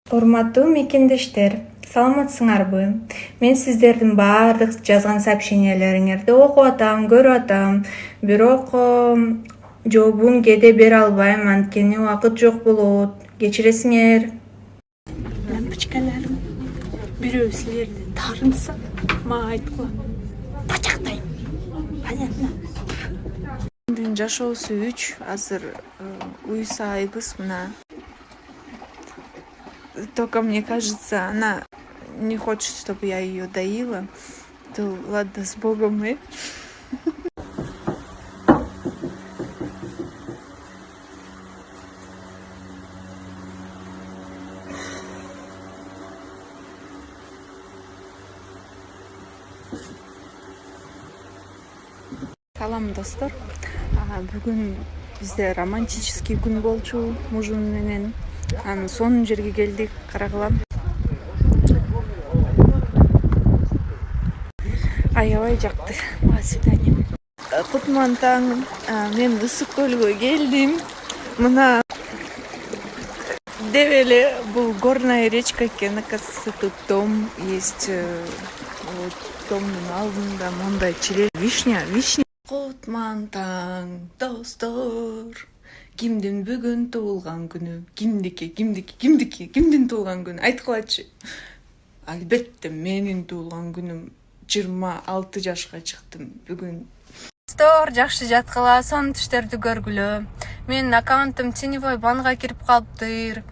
Урматтуу мекендештер, саламатсыңарбы? Мен сиздердин баардык жазган сообщениялериңерди окуп атам, көрүп атам. Бирок жообун кээде бере албайм, анткени убакыт жок болот. Кечиресиңер. Лампочкаларым бирөө силерди таарынса, мага айткыла. Бачактайм. Понятно? Биздин жашоосу 3, азыр уюсайбыз мына. Только мне кажется, она не хочет, чтобы я ее доила. То ладно, с Богом и... Салам, достор. Бүгүн бизде романтический күн болчу мужум менен. Анын сонун жерге келдик, карагыла. Аябай жакты. Мага свидание. Кутман таң, мен Ысык көлгө келдим. Мына деп эле бул горная речка экен, оказывается, тут дом есть. Вот домдун алдында мондай чилек, вишня. Кутман таң, достор. Кимдин бүгүн туулган күнү? Кимдин туулган күнү? Айткылачы. Албетте менин туулган күнүм. 26 жашка чыктым бүгүн. Достор, жакшы жаткыла, сонун түштөрдү көргүлө. Менин аккаунтум теневой банга кирип калыптыр.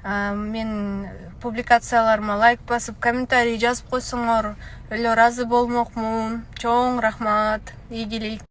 Мен публикацияларыма лайк басып, комментарий жазып койсоңор, эле ыраазы болмокмун. Чоң рахмат. Ийгилик.